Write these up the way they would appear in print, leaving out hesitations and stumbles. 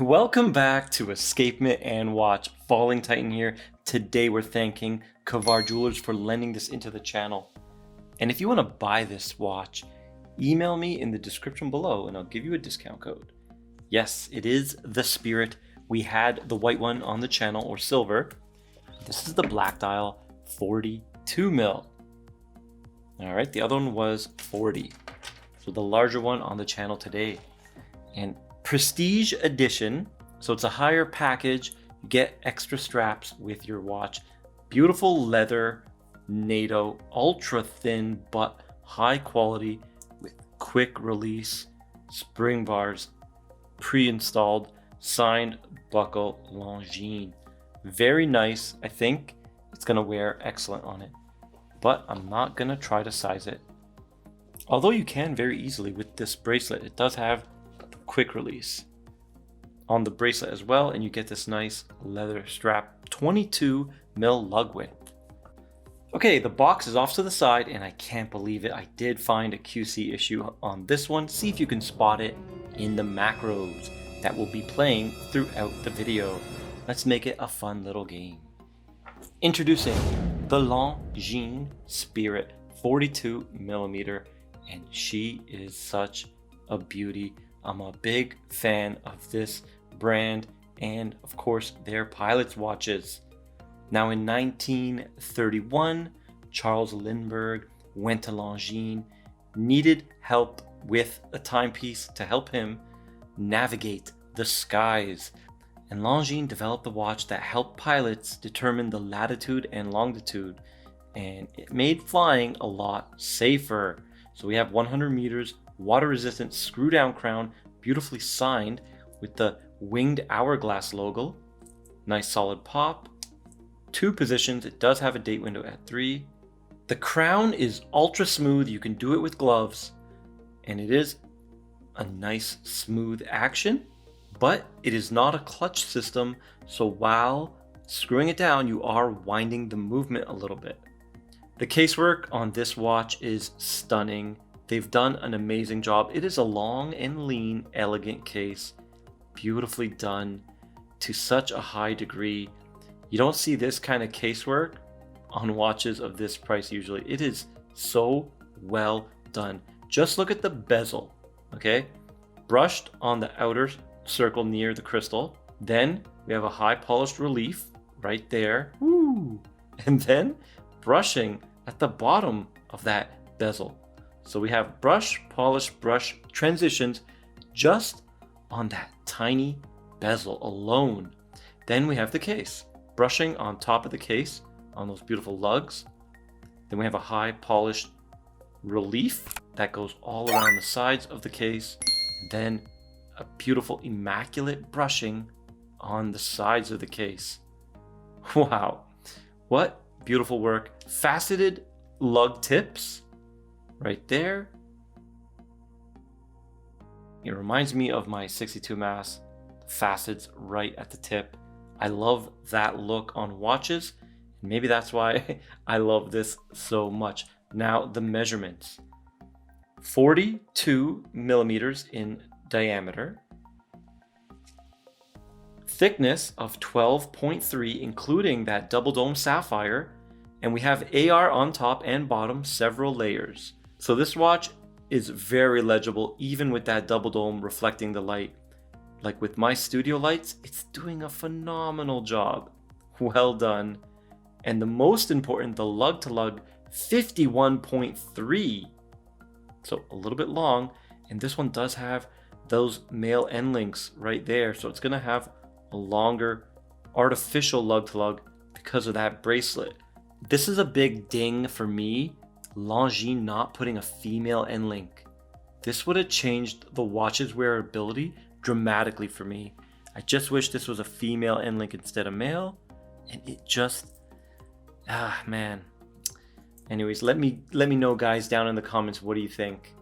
Welcome back to Escapement and Watch. Falling Titan here. Today we're thanking Kavar Jewelers for lending this into the channel. And if you want to buy this watch, email me in the description below and I'll give you a discount code. Yes, it is the Spirit. We had the white one on the channel, or silver. This is the black dial, 42 mil. Alright, the other one was 40. So the larger one on the channel today. And Prestige edition, so it's a higher package. You get extra straps with your watch. Beautiful leather NATO, ultra thin but high quality with quick release, spring bars, pre-installed, signed buckle Longines. Very nice. I think it's gonna wear excellent on it, but I'm not gonna try to size it. Although you can very easily with this bracelet. It does have quick release on the bracelet as well, and you get this nice leather strap, 22 mil lug width. Okay, the box is off to the side and I can't believe it. I did find a QC issue on this one. See if you can spot it in the macros that will be playing throughout the video. Let's make it a fun little game. Introducing the Longines Spirit 42 millimeter, and she is such a beauty. I'm a big fan of this brand and of course their pilot's watches. Now in 1931, Charles Lindbergh went to Longines, needed help with a timepiece to help him navigate the skies. And Longines developed the watch that helped pilots determine the latitude and longitude, and it made flying a lot safer. So we have 100 meters, water resistant screw down crown, beautifully signed with the winged hourglass logo. Nice solid pop. 2 positions. It does have a date window at 3. The crown is ultra smooth. You can do it with gloves, and it is a nice smooth action, but it is not a clutch system. So while screwing it down, you are winding the movement a little bit. The casework on this watch is stunning. They've done an amazing job. It is a long and lean, elegant case, beautifully done to such a high degree. You don't see this kind of casework on watches of this price usually. It is so well done. Just look at the bezel, okay? Brushed on the outer circle near the crystal. Then we have a high polished relief right there. Woo! And then brushing at the bottom of that bezel. So we have brush, polish, brush transitions just on that tiny bezel alone. Then we have the case, brushing on top of the case on those beautiful lugs. Then we have a high polished relief that goes all around the sides of the case. Then a beautiful immaculate brushing on the sides of the case. Wow, what beautiful work. Faceted lug tips right there. It reminds me of my 62 mass, facets right at the tip. I love that look on watches, and maybe that's why I love this so much. Now the measurements: 42 millimeters in diameter, thickness of 12.3 including that double dome sapphire, and we have AR on top and bottom, several layers. So this watch is very legible even with that double dome reflecting the light. Like with my studio lights, it's doing a phenomenal job. Well done. And the most important, the lug to lug, 51.3. So a little bit long, and this one does have those male end links right there. So it's gonna have a longer artificial lug to lug because of that bracelet. This is a big ding for me, Longines not putting a female end link. This would have changed the watch's wearability dramatically for me. I just wish this was a female end link instead of male, and it just, man. Anyways, let me know guys down in the comments, what do you think?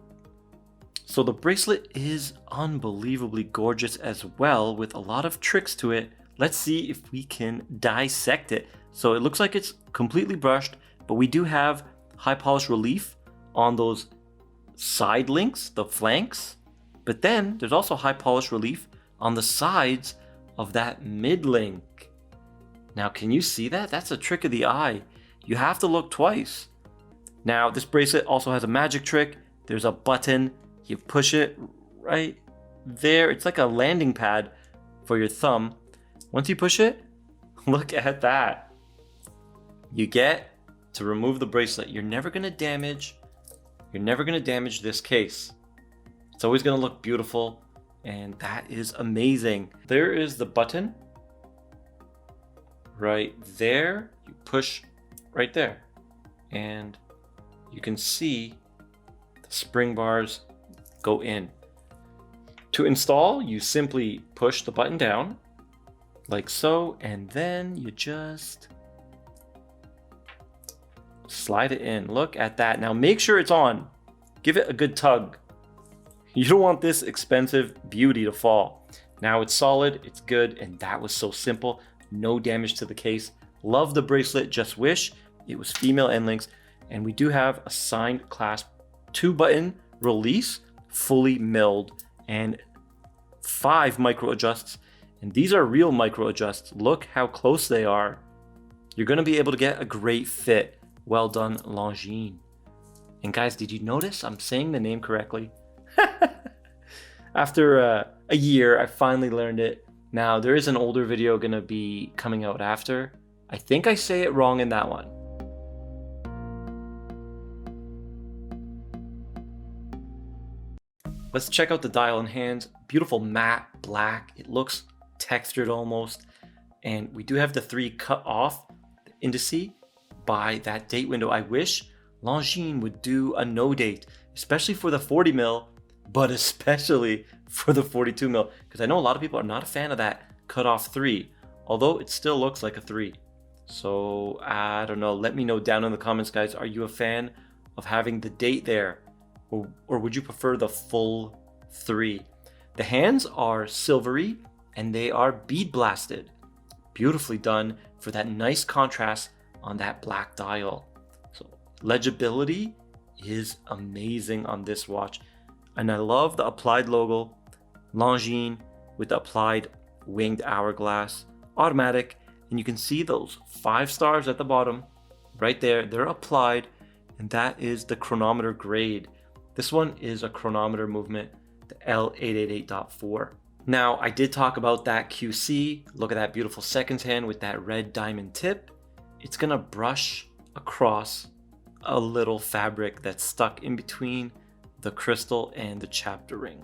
So the bracelet is unbelievably gorgeous as well, with a lot of tricks to it. Let's see if we can dissect it. So it looks like it's completely brushed, but we do have high polish relief on those side links, the flanks. But then there's also high polish relief on the sides of that mid link. Now, can you see that? That's a trick of the eye. You have to look twice. Now, this bracelet also has a magic trick. There's a button. You push it right there. It's like a landing pad for your thumb. Once you push it, look at that. You get to remove the bracelet. You're never gonna damage this case. It's always gonna look beautiful, and that is amazing. There is the button right there. You push right there, and you can see the spring bars go in. To install, you simply push the button down like so, and then you just slide it in. Look at that. Now make sure it's on. Give it a good tug. You don't want this expensive beauty to fall. Now it's solid, it's good, and that was so simple. No damage to the case. Love the bracelet, just wish it was female end links. And we do have a signed clasp 2-button release, fully milled, and 5 micro adjusts. And these are real micro adjusts. Look how close they are. You're gonna be able to get a great fit. Well done, Longines. And guys, did you notice I'm saying the name correctly? After a year, I finally learned it. Now, there is an older video gonna be coming out after. I think I say it wrong in that one. Let's check out the dial and hands. Beautiful matte black. It looks textured almost. And we do have the 3 cut off the indice by that date window. I wish Longines would do a no date, especially for the 40 mil, but especially for the 42 mil, because I know a lot of people are not a fan of that cut off 3, although it still looks like a 3. So I don't know. Let me know down in the comments, guys. Are you a fan of having the date there? Or would you prefer the full 3? The hands are silvery and they are bead blasted. Beautifully done for that nice contrast on that black dial. So legibility is amazing on this watch. And I love the applied logo, Longines with the applied winged hourglass, automatic. And you can see those 5 stars at the bottom right there. They're applied, and that is the chronometer grade. This one is a chronometer movement, the L888.4. Now, I did talk about that QC. Look at that beautiful seconds hand with that red diamond tip. It's gonna brush across a little fabric that's stuck in between the crystal and the chapter ring.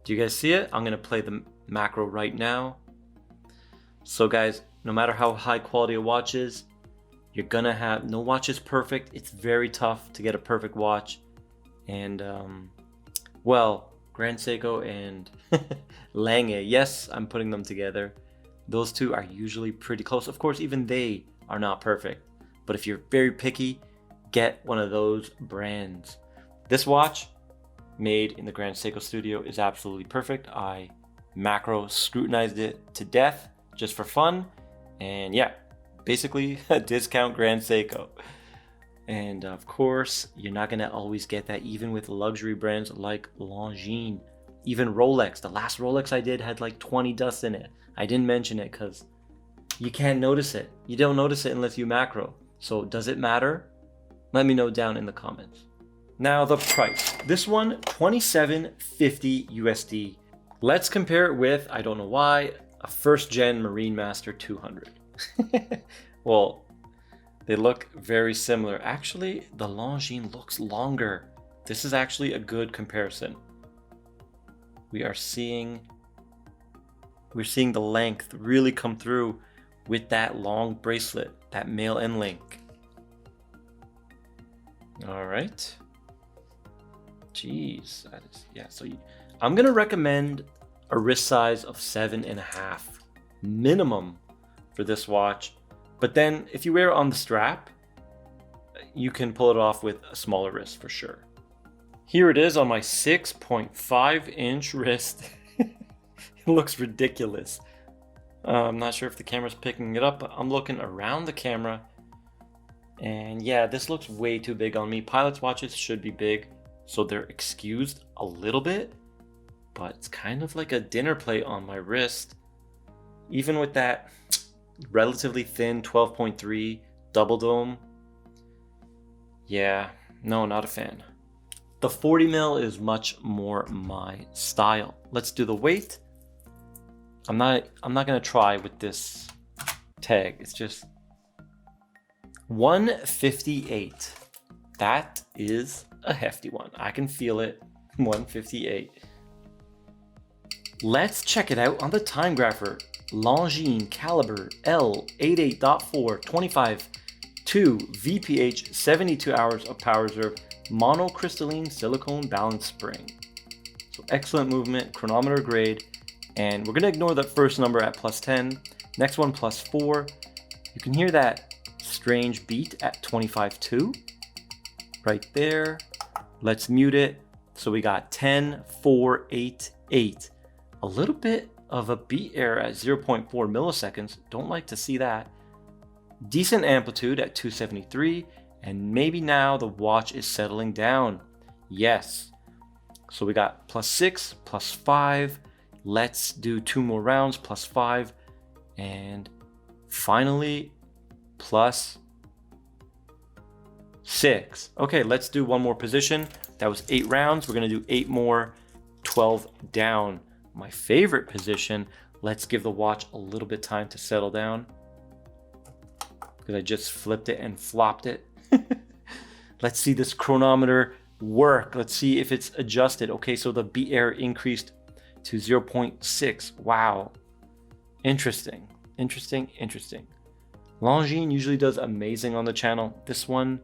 Do you guys see it? I'm gonna play the macro right now. So guys, no matter how high quality a watch is, you're gonna have, no watch is perfect. It's very tough to get a perfect watch. And well, Grand Seiko and Lange, yes, I'm putting them together. Those two are usually pretty close. Of course, even they are not perfect. But if you're very picky, get one of those brands. This watch, made in the Grand Seiko studio, is absolutely perfect. I macro scrutinized it to death just for fun. And yeah, basically a discount Grand Seiko. And of course, you're not gonna always get that even with luxury brands like Longines. Even Rolex, the last Rolex I did had like 20 dust in it. I didn't mention it because you can't notice it. You don't notice it unless you macro. So does it matter? Let me know down in the comments. Now the price. This one, $27.50 USD. Let's compare it with, I don't know why, a first gen Marine Master 200. Well, they look very similar. Actually, the Longines looks longer. This is actually a good comparison. We're seeing the length really come through with that long bracelet, that male end link. All right. Jeez, that is, yeah. So I'm gonna recommend a wrist size of 7.5 minimum for this watch. But then if you wear it on the strap, you can pull it off with a smaller wrist for sure. Here it is on my 6.5-inch wrist. It looks ridiculous. I'm not sure if the camera's picking it up, but I'm looking around the camera. And yeah, this looks way too big on me. Pilot's watches should be big, so they're excused a little bit. but it's kind of like a dinner plate on my wrist. Even with that relatively thin 12.3 double dome. Yeah, no, not a fan. The 40 mil is much more my style. Let's do the weight. I'm not gonna try with this tag. It's just 158. That is a hefty one. I can feel it. 158. Let's check it out on the timegrapher. Longines caliber L88.4 25.2 VPH 72 hours of power reserve monocrystalline silicone balance spring. So excellent movement, chronometer grade, and we're gonna ignore that first number at +10. Next one +4. You can hear that strange beat at 25.2 right there. Let's mute it. So we got 10, 4, 8, 8. A little bit of a beat error at 0.4 milliseconds. Don't like to see that. Decent amplitude at 273, and maybe now the watch is settling down. Yes. So we got +6, +5. Let's do 2 more rounds, +5, and finally +6. Okay, let's do one more position. That was 8 rounds. We're gonna do 8 more, 12 down. My favorite position. Let's give the watch a little bit time to settle down because I just flipped it and flopped it. Let's see this chronometer work. Let's see if it's adjusted. Okay, so the beat error increased to 0.6. Wow. Interesting. Longines usually does amazing on the channel. This one,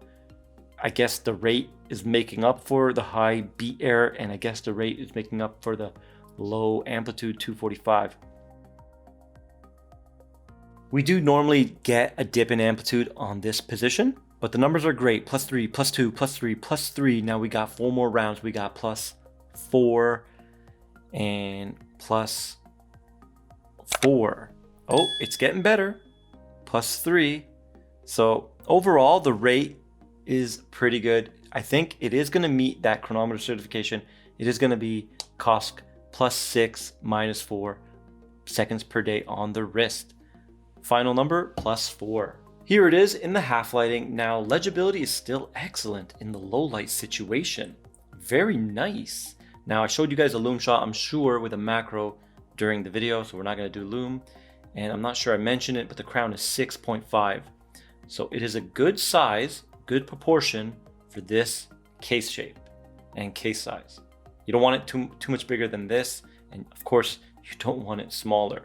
I guess the rate is making up for the high beat error, and I guess the rate is making up for the low amplitude 245. We do normally get a dip in amplitude on this position, but the numbers are great. +3, +2, +3, +3. Now we got 4 more rounds. We got +4 and +4. Oh, it's getting better. +3. So overall, the rate is pretty good. I think it is going to meet that chronometer certification. It is going to be COSC +6 -4 seconds per day on the wrist. Final number +4. Here it is in the half lighting. Now legibility is still excellent in the low light situation. Very nice. Now I showed you guys a loom shot, I'm sure, with a macro during the video, so we're not going to do loom. And I'm not sure I mentioned it, but the crown is 6.5. So it is a good size, good proportion for this case shape and case size. You don't want it too much bigger than this, and of course you don't want it smaller.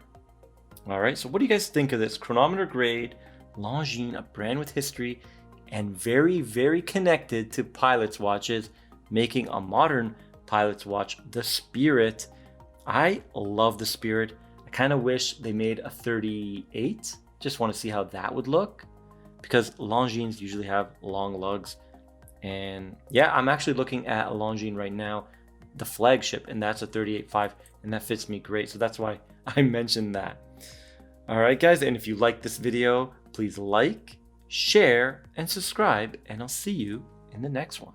All right, so what do you guys think of this chronometer grade Longines, a brand with history and very, very connected to pilot's watches, making a modern pilot's watch the Spirit. I love the Spirit. I kind of wish they made a 38. Just want to see how that would look, because Longines usually have long lugs. And yeah, I'm actually looking at a Longines right now, the flagship, and that's a 38.5, and that fits me great. So that's why I mentioned that. All right, guys, and if you like this video, please like, share, and subscribe, and I'll see you in the next one.